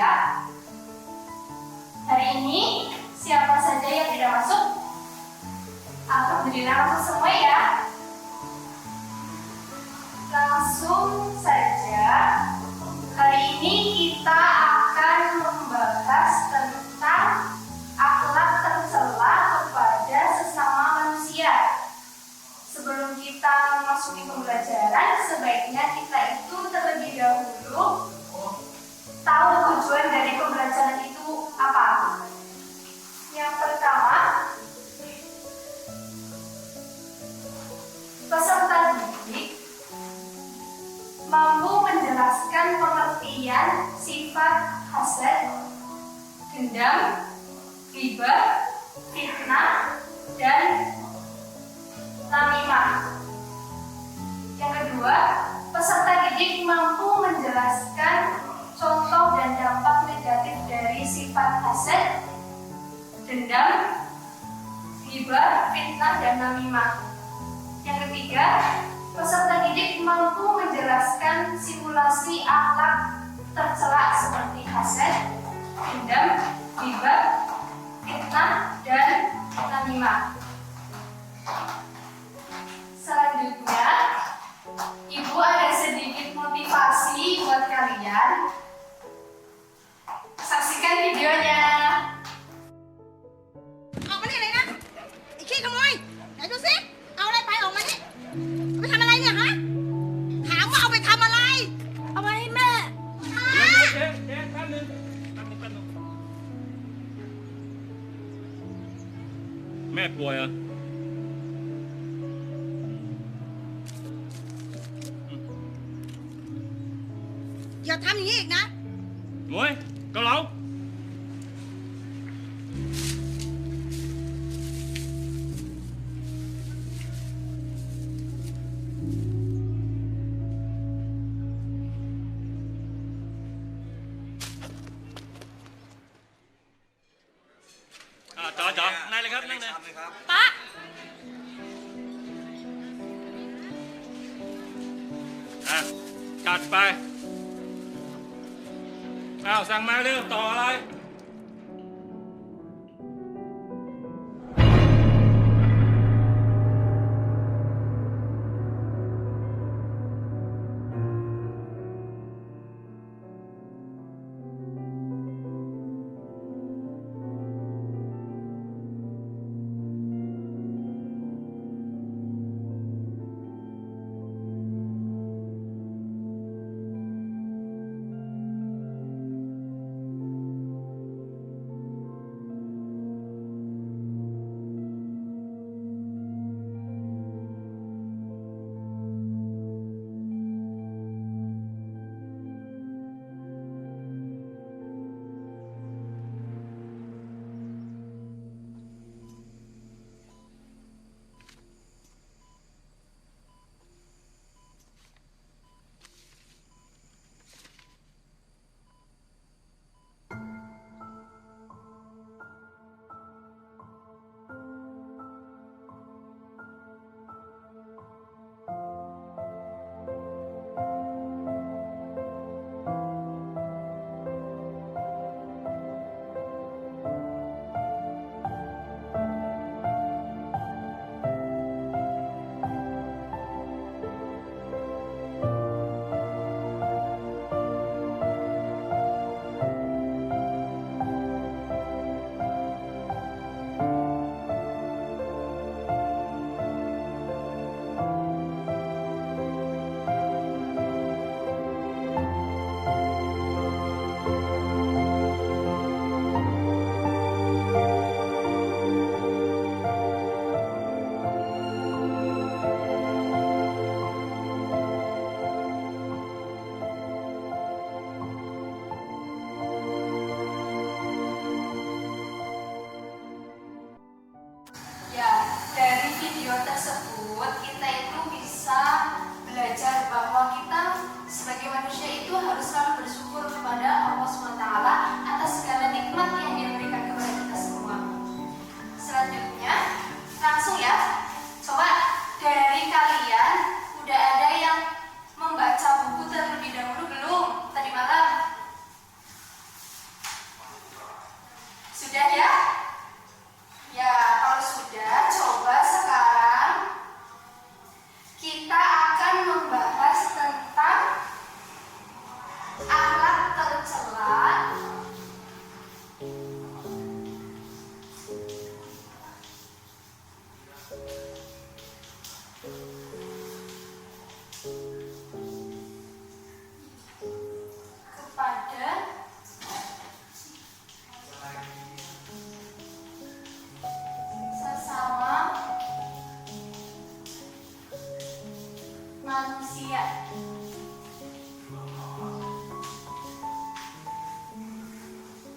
ya. Hari ini siapa saja yang tidak masuk? Alhamdulillah masuk semua ya. Langsung saja, hari ini kita akan membahas tentang akhlak tercela kepada sesama manusia. Sebelum kita memasuki pembelajaran, sebaiknya kita itu terlebih dahulu tahu tujuan dari pembelajaran itu apa. Yang pertama, peserta didik mampu menjelaskan pengertian sifat hasad, dendam, ghibah, fitnah, dan namimah. Yang kedua, peserta didik mampu menjelaskan contoh dan dampak negatif dari sifat hasad, dendam, ghibah, fitnah, dan namimah. Yang ketiga, peserta didik mampu menjelaskan simulasi akhlak tercela seperti hasad, dendam, ghibah, fitnah, dan namimah. Selanjutnya, Ibu ada sedikit motivasi buat kalian. Saksikan videonya. ออกมานี่เลยนะไอ้ขี้ขโมยไหนดูสิเอาอะไรไปออกมานี่เอาไปทำอะไรเนี่ยฮะถามว่าเอาไปทำอะไรเอาไปให้แม่ เจ๊แป๊บนึงแม่ป่วยเหรอ อย่าทำอย่างนี้อีกนะ หมวยเกาเหลาจ๋อนั่งเลยครับนั่งเลย ป๊า จัดไปสั่งมาเร็วต่ออะไร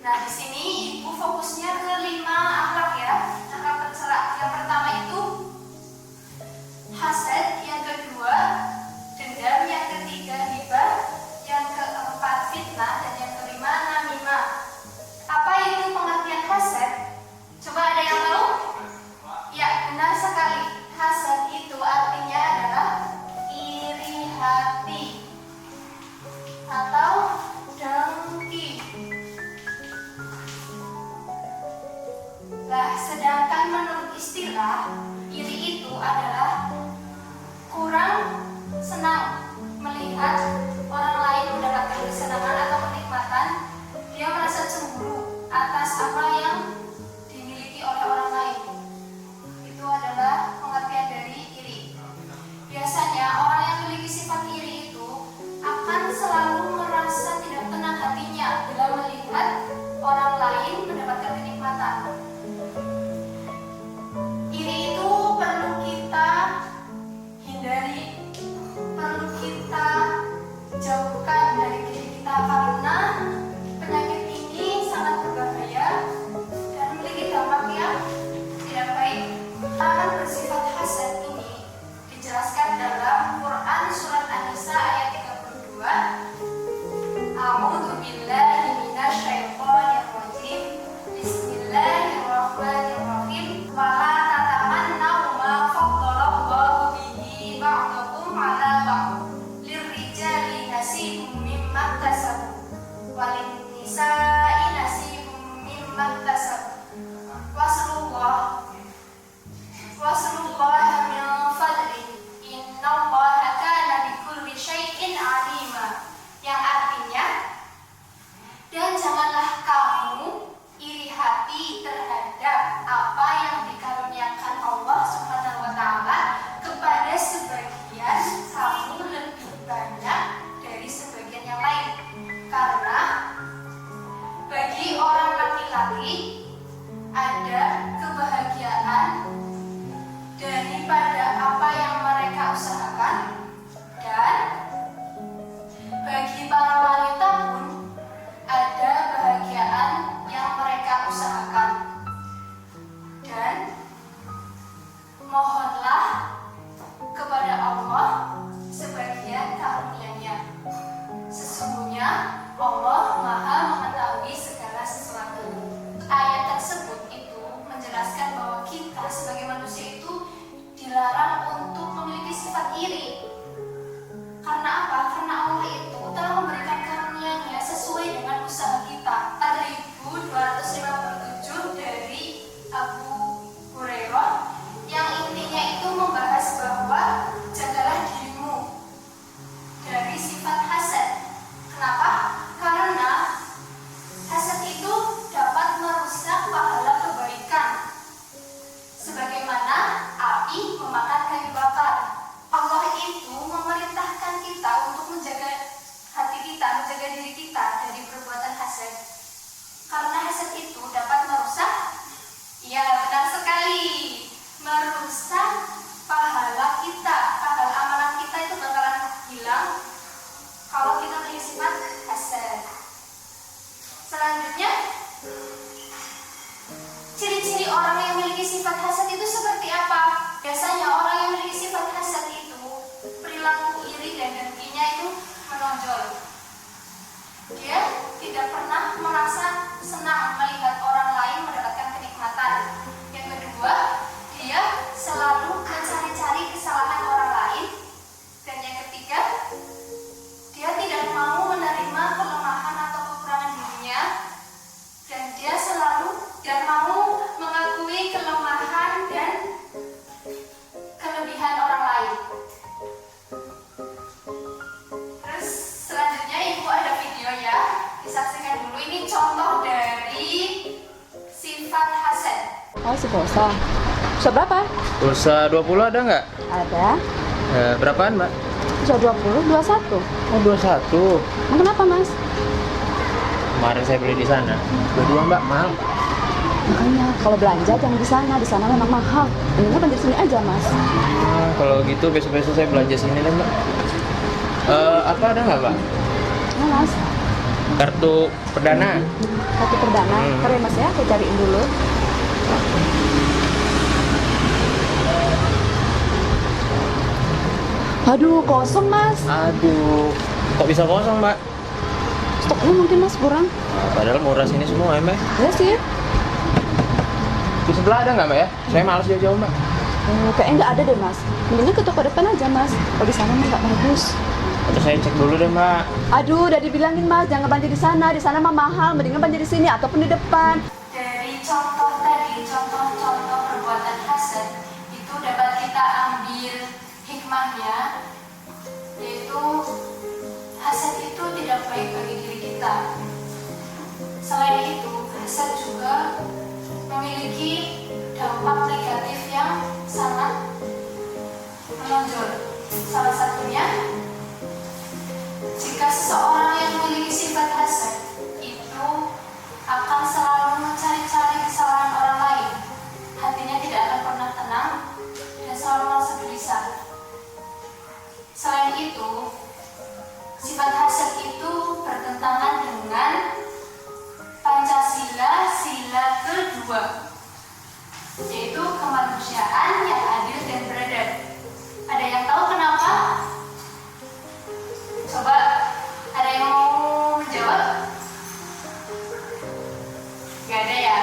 Nah, di sini ibu fokusnya ke 5 akhlak ya. Akhlak tercela. Yang pertama itu hasad, yang kedua dendam, yang ketiga hibah, yang keempat fitnah, dan yang kelima namimah. Apa itu pengertian hasad? Coba ada yang tahu? Ya, benar sekali. Hasad itu artinya adalah iri hati atau dengki. Nah, sedangkan menurut istilah, iri itu adalah kurang senang melihat orang lain mendapatkan kesenangan atau kenikmatan. Dia merasa cemburu atas apa yang dimiliki oleh orang lain. Itu adalah pengertian dari iri. Biasanya orang yang memiliki sifat iri itu akan selalu merasa tidak tenang hatinya bila melihat orang lain mendapatkan kenikmatan. Iri itu perlu kita hindari, perlu kita jauhkan dari diri kita, karena penyakit ini sangat berbahaya dan memiliki dampak yang tidak baik. Akan bersifat hasad ini dijelaskan dalam Quran surat An-Nisa ayat 32. A'udzu billahi minasyaitonir rajim. Bismillahirrahmanirrahim. Wala tatamannaw ma faddalallahu bihi ba'dakum 'ala ba'd. Lirrijali nasibun mimma iktasabu walin nisa'i nasibun mimma iktasabu. Waslullaha min fadli innallaha kana bikulli syai'in 'alima. Yang artinya, dan janganlah kamu iri hati terhadap apa yang dikaruniakan Allah Subhanahu wa taala kepada sebagian kamu lebih banyak dari sebagian yang lain. Karena bagi orang laki-laki ada kebahagiaan daripada apa yang mereka usahakan, dan bagi para wanita pun ada kebahagiaan yang mereka usahakan. Dan mohonlah kepada Allah sebagian karunia-Nya. Sesungguhnya Allah Maha mengetahui segala sesuatu. Ayat tersebut itu menjelaskan bahwa kita sebagai manusia itu dilarang untuk memiliki sifat iri. Karena apa? Karena Allah itu telah memberikan karunia-Nya sesuai dengan usaha kita. Ada 1257 dari Abu Hurairah yang intinya itu membahas bahwa jagalah dirimu dari sifat hasad. Kenapa? Karena hasad itu dapat merusak pahala kebaikan, sebagaimana api memakan kayu bakar. Allah itu memerintahkan kita untuk menjaga hati kita, menjaga diri kita dari perbuatan hasad. Karena hasad itu dapat merusak, ya benar sekali, merusak pahala kita. Pahala amalan kita itu bakalan hilang kalau kita memiliki sifat hasad. Selanjutnya, ciri-ciri orang yang memiliki sifat hasad itu seperti apa? Biasanya orang yang memiliki sifat hasad itu perilaku iri dan dengkinya itu menonjol. Dia tidak pernah merasa senang melihat orang lain mendapatkan kenikmatan. Yang kedua, dia selalu mencari-cari kesalahan orang lain. Dan yang ketiga, dia tidak mau menerima kelemahan atau kekurangan dirinya. Dan dia selalu tidak mau mengakui kelemahan dan kelebihan orang lain. Terus selanjutnya ibu ada video ya, disaksikan dulu. Ini contoh dari sifat hasad. Oh, si pulsa. Pulsa berapa? Pulsa 20 ada nggak? Ada. Berapaan, Mbak? Pulsa 20, 21. Oh, 21. Emang kenapa, Mas? Kemarin saya beli di sana. 22, Mbak, mahal. Makanya kalau belanja jangan di sana memang mahal. Mendingan belanja di sini aja, Mas. Kalau gitu besok-besok saya belanja sini deh, Mbak. Apa ada nggak, Mbak? Ya, Mas. Kartu perdana. Kartu perdana. Ntar ya mas ya, aku cariin dulu. Aduh, kosong mas. Aduh, kok bisa kosong, Mbak? Stoknya mungkin mas kurang. Padahal murah sini semua ya, Mbak. Ya sih. Di sebelah ada nggak, Mbak ya? Saya malas jauh-jauh, Mbak. Kayaknya nggak ada deh mas. Mendingan ke toko depan aja mas. Kalau di sana mah nggak bagus. Atau saya cek dulu deh, Mbak. Aduh, udah dibilangin mas, jangan banjir di sana. Di sana mah mahal. Mendingan banjir di sini ataupun di depan. Dari contoh tadi, contoh-contoh perbuatan hasad itu dapat kita ambil hikmahnya, yaitu hasad itu tidak baik bagi diri kita. Selain itu, hasad juga memiliki dampak negatif yang sangat menonjol. Salah satunya, jika seseorang yang memiliki sifat hasad itu akan selalu mencari-cari kesalahan orang lain, hatinya tidak akan pernah tenang dan selalu merasa gelisah. Selain itu, sifat hasad itu bertentangan dengan Pancasila sila kedua, yaitu kemanusiaan yang adil dan beradab. Ada yang tahu kenapa? Coba, ada yang mau menjawab? Gak ada ya?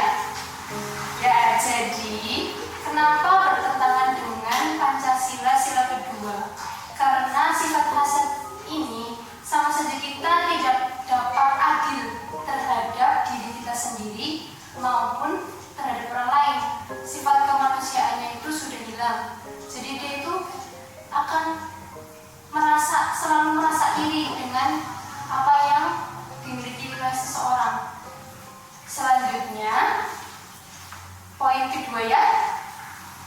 Ya, jadi kenapa bertentangan dengan Pancasila sila kedua? Karena sifat hasad ini sama saja kita tidak dapat adil terhadap diri kita sendiri maupun terhadap orang lain. Sifat kemanusiaannya itu sudah hilang. Jadi dia itu akan selalu merasa iri dengan apa yang dimiliki oleh seseorang. Selanjutnya, poin kedua ya,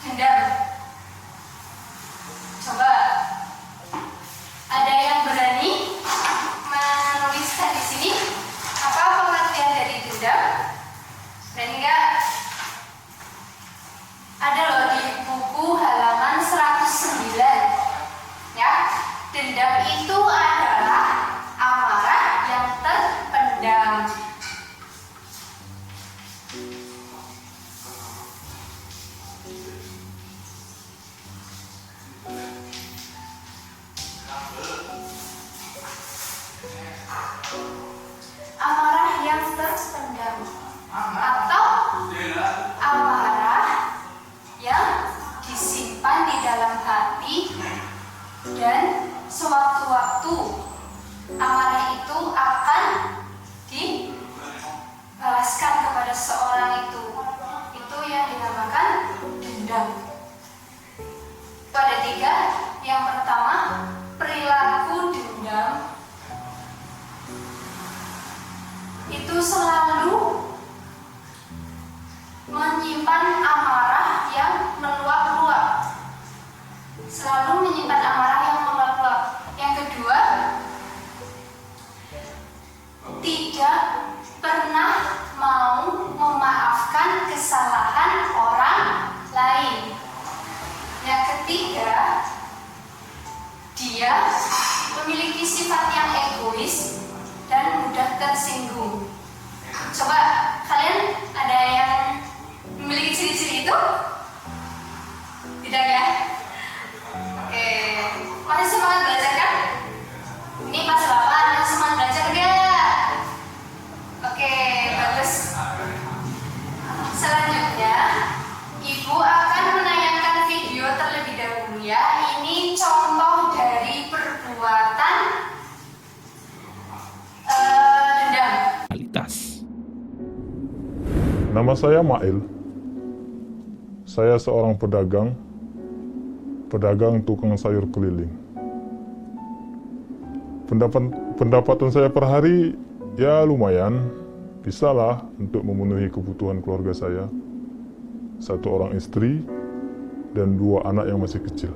dendam. Coba, ada yang berani menuliskan di sini apa pengertian dari dendam? Berani nggak? Ada loh di buku halaman 109. Ya, dendam itu adalah amarah yang terpendam. Amarah yang terpendam atau amarah yang disimpan di dalam hati dan sewaktu-waktu amarah itu akan dibalaskan kepada seorang itu yang dinamakan dendam. Itu ada 3. Yang pertama, perilaku dendam itu selalu menyimpan amarah yang meluap-luap. Selalu menyimpan amarah yang meluap-luap. Yang kedua, tidak pernah mau memaafkan kesalahan orang lain. Yang ketiga, dia memiliki sifat yang egois dan mudah tersinggung. Coba kalian ada yang memiliki ciri-ciri itu? Tidak ya? Oke, masih semangat belajar kan? Ini pas 8, masih semangat belajar gak? Oke, bagus. Selanjutnya, Ibu akan menayangkan video terlebih dahulu ya. Ini contoh dari perbuatan dendam. Nama saya Mail. Saya seorang pedagang tukang sayur keliling. Pendapatan saya per hari ya lumayan, bisalah untuk memenuhi kebutuhan keluarga saya. 1 orang istri dan 2 anak yang masih kecil.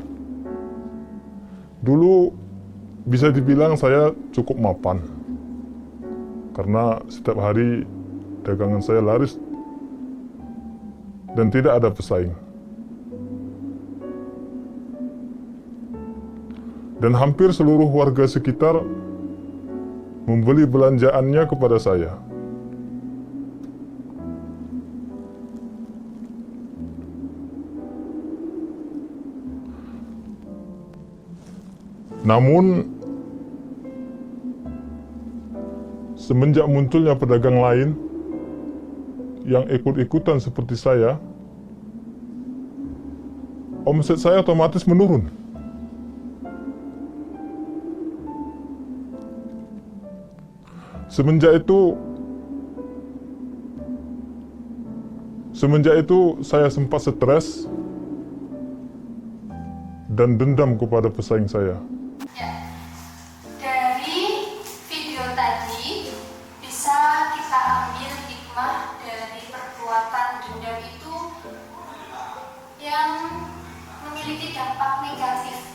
Dulu bisa dibilang saya cukup mapan, karena setiap hari dagangan saya laris dan tidak ada pesaing. Dan hampir seluruh warga sekitar membeli belanjaannya kepada saya. Namun, semenjak munculnya pedagang lain yang ikut-ikutan seperti saya, omset saya otomatis menurun. Semenjak itu saya sempat stres dan dendam kepada pesaing saya. Ya, dari video tadi bisa kita ambil hikmah dari perbuatan dendam itu yang memiliki dampak negatif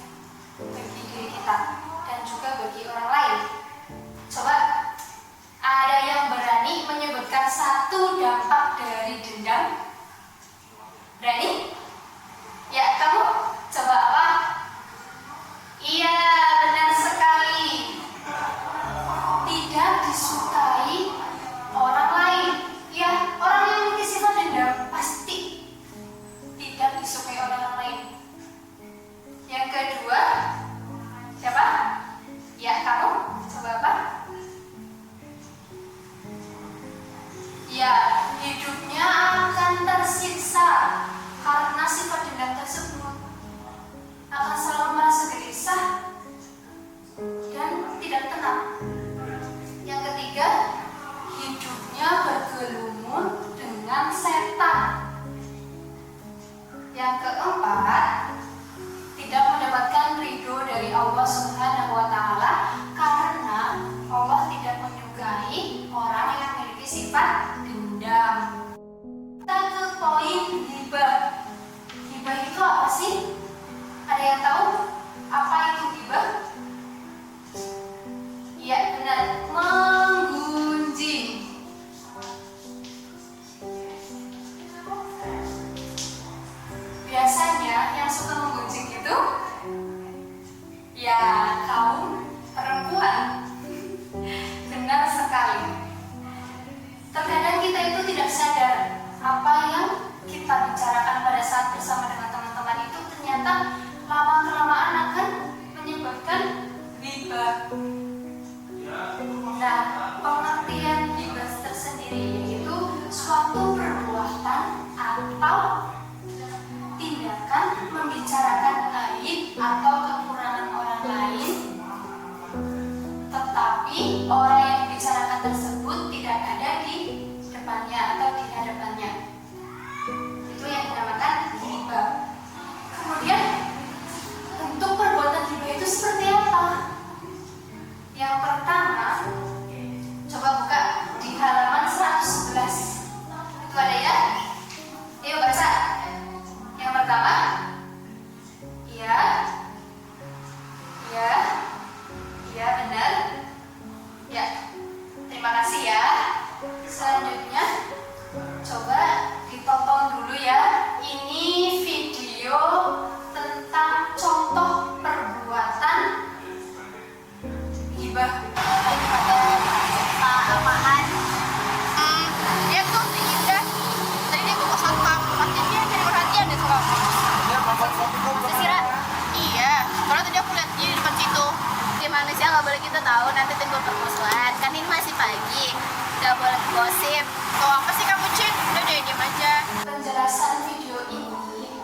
bagi diri kita dan juga bagi orang lain. Coba ada yang berani menyebutkan satu dampak dari dendam? Berani? Ya, kamu coba apa? Iya, benar sekali. Tidak disukai orang lain. Ya, orang yang memiliki sifat dendam pasti tidak disukai orang lain. Yang kedua, siapa? Ya, kamu coba apa? Ya, hidupnya akan tersiksa karena sifat dendam tersebut. Akan selalu merasa gelisah dan tidak tenang. Yang ketiga, hidupnya bergelumur dengan setan. Yang keempat, tidak mendapatkan ridho dari Allah Subhanahu wa Ta'ala karena Allah tidak menyukai orang yang memiliki sifat dendam. Kita ke poin ghibah. Ghibah itu apa sih? Ada yang tahu apa itu ghibah? Iya, benar, menggunjing. Biasanya yang suka menggunjing itu ya kaum perempuan. Benar sekali. Terkadang kita itu tidak sadar apa yang kita bicarakan pada saat bersama dengan teman-teman itu ternyata lama-kelamaan akan menyebabkan ghibah. Nah, pengertian ghibah tersendiri yaitu suatu perbuatan atau tindakan membicarakan aib atau kekurangan orang lain, tetapi orang yang dibicarakan tersebut tidak ada di depannya atau di hadapannya. Itu yang dinamakan ghibah. Kemudian bentuk perbuatan ghibah itu seperti apa? Yang pertama, coba buka di halaman 111. Itu ada ya? Ayo baca. Yang pertama, iya, iya, iya benar. Ya, terima kasih ya. Selanjutnya, coba ditonton dulu ya. Ini video tentang contoh perbuatan ghibah. Apaan? Dia tuh si Indah. Tadi dia ke satpam. Pasti dia cari perhatian deh sama aku. Sesira? Iya. Karena tadi aku lihat dia di depan situ. Di manusia nggak boleh kita tahu nanti timbul permusuhan. Kan ini masih pagi. Nggak boleh gosip. Tuh apa sih kamu Cik? Udah deh diam aja. Penjelasan video ini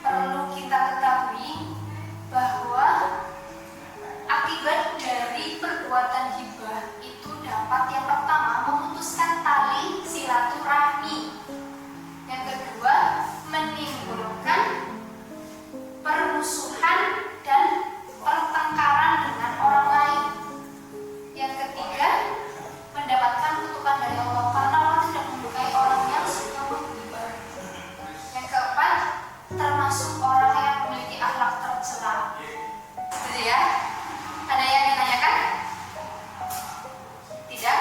perlu kita ketahui bahwa akibat dari perbuatan ghibah itu dapat yang pertama memutuskan tali silaturahmi, yang kedua menimbulkan permusuhan dan pertengkaran dengan orang lain, yang ketiga mendapatkan kutukan dari Allah karena Allah tidak menyukai orang yang suka menghibah, yang keempat termasuk orang yang memiliki akhlak tercela. Gitu ya. Ada yang ditanyakan? Tidak?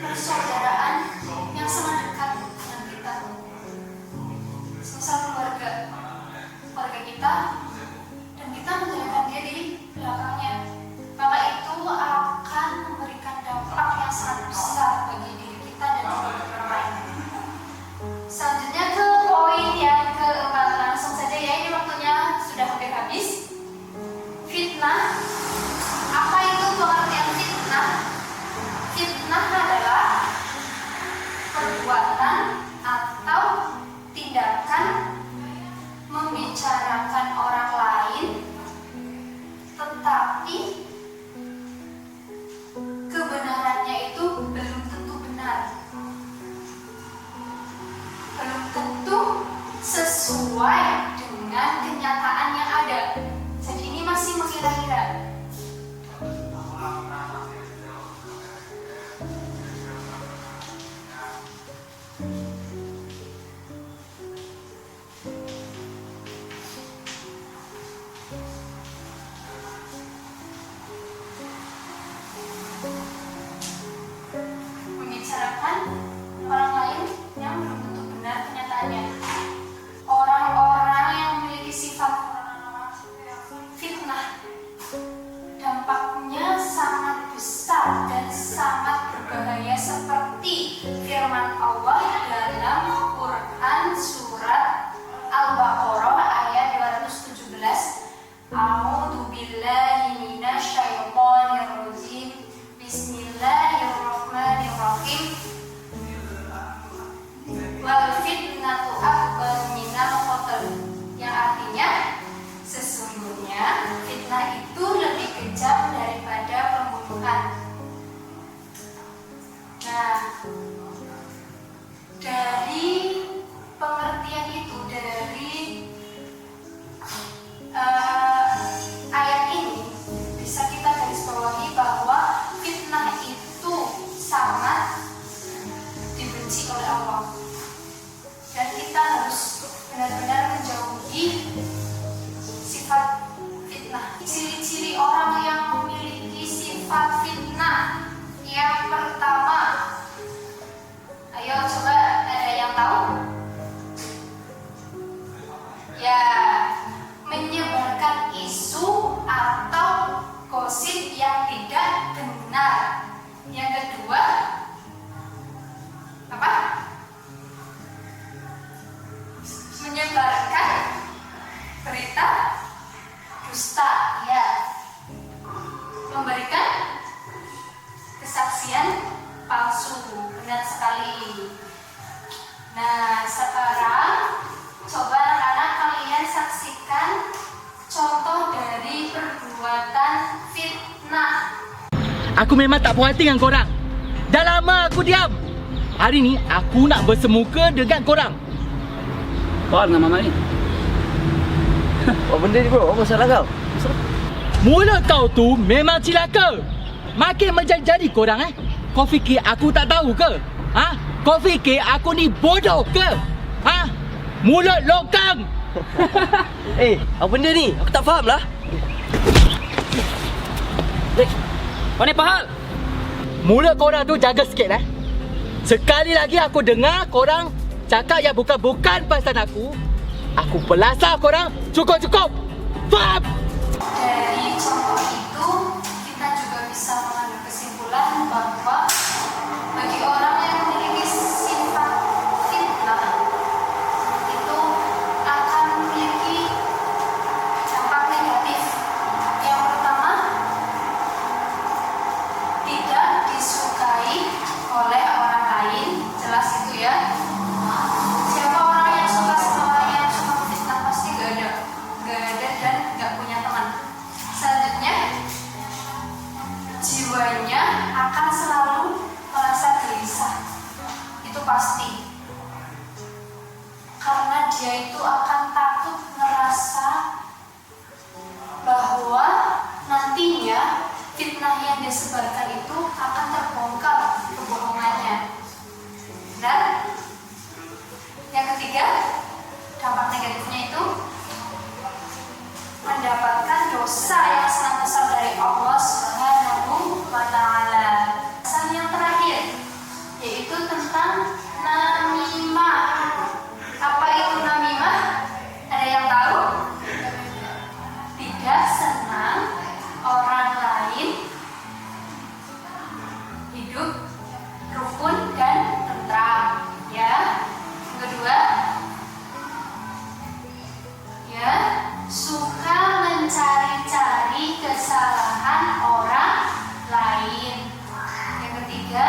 persaudaraan yang sangat dekat dengan kita. Semisal keluarga kita, dan kita menjadikan dia di belakangnya, maka itu akan memberikan dampak yang sangat besar bagi diri kita dan juga bagi orang lain. Selanjutnya ke poin yang keempat, langsung saja ya, ini waktunya sudah hampir habis. Fitnah. Apa itu pengertian fitnah? Fitnah adalah perbuatan atau tindakan membicarakan orang lain, tetapi kebenarannya itu belum tentu benar, belum tentu sesuai dengan kenyataan yang ada. Jadi ini masih mengira-ngira. Membicarakan orang lain yang belum tentu benar kenyataannya. Orang-orang yang memiliki sifat fitnah, dampaknya sangat besar dan sangat berbahaya, seperti firman Allah dalam Quran surat Al-Baqarah ayat 217. A'udzu billahi minasyaitonir rajim. Bismillahirrahmanirrahim. Wal fitnatu akbar minal qatl. Yang artinya sesungguhnya fitnah itu lebih kejam daripada pembunuhan. Nah, dari pengertian itu, dari ayat ini bisa kita garis bawahi bahwa fitnah itu sangat dibenci oleh Allah, dan kita harus benar-benar menjauhi sifat fitnah. Ciri-ciri orang yang memiliki sifat fitnah yang pertama, ayo coba, ada yang tahu? Ya, menyebarkan isu atau gosip yang tidak benar. Yang kedua, apa? Menyebarkan berita dusta, ya. Memberikan kesaksian palsu, benar sekali. Nah, sekarang coba anak-anak kalian saksikan contoh dari perbuatan fitnah. Aku memang tak puas hati dengan korang. Dah lama aku diam. Hari ni aku nak bersemuka dengan korang. Kau dengan Mama ni. Apa benda ni bro? Apa salah kau? Mulut kau tu memang cilaka. Makin menjadi-jadi korang Kau fikir aku tak tahu ke? Ha? Kau fikir aku ni bodoh ke? Ha? Mulut lokang. Apa benda ni? Aku tak faham lah. Kau ni pahal? Mulut korang tu jaga sikit Sekali lagi aku dengar korang cakap yang bukan-bukan pasal aku pelasar korang. Cukup. Faham? Dari contoh itu kita juga bisa mengambil kesimpulan bahwa bagi orang yang memiliki sifat fitnah itu akan memiliki dampak negatif. Yang pertama, tidak disukai oleh orang lain. Jelas itu ya. Siapa orang yang suka sama orang yang suka fitnah? Pasti gak ada dan gak punya teman. Selanjutnya, jiwanya akan selalu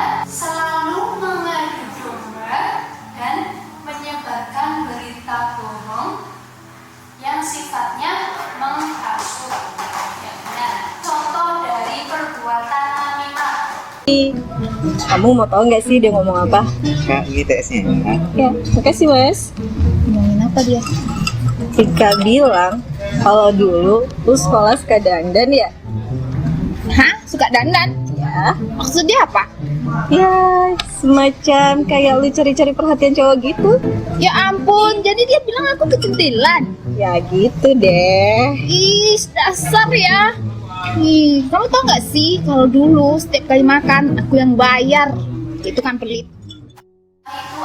dia selalu mengadu domba dan menyebarkan berita bohong yang sifatnya menghasut. Ya benar. Contoh dari perbuatan namimah. Kamu mau tahu nggak sih dia ngomong apa? Kak, GTS-nya. Ya, makasih Mas. Ngomongin apa dia? Tika bilang kalau dulu lu sekolah suka dandan ya? Hah? Suka dandan? Ya. Maksud dia apa? Ya, semacam kayak lu cari-cari perhatian cowok gitu. Ya ampun, jadi dia bilang aku kecantilan. Ya gitu deh. Ih, dasar ya. Kamu tau gak sih kalau dulu setiap kali makan aku yang bayar. Itu kan pelit. Itu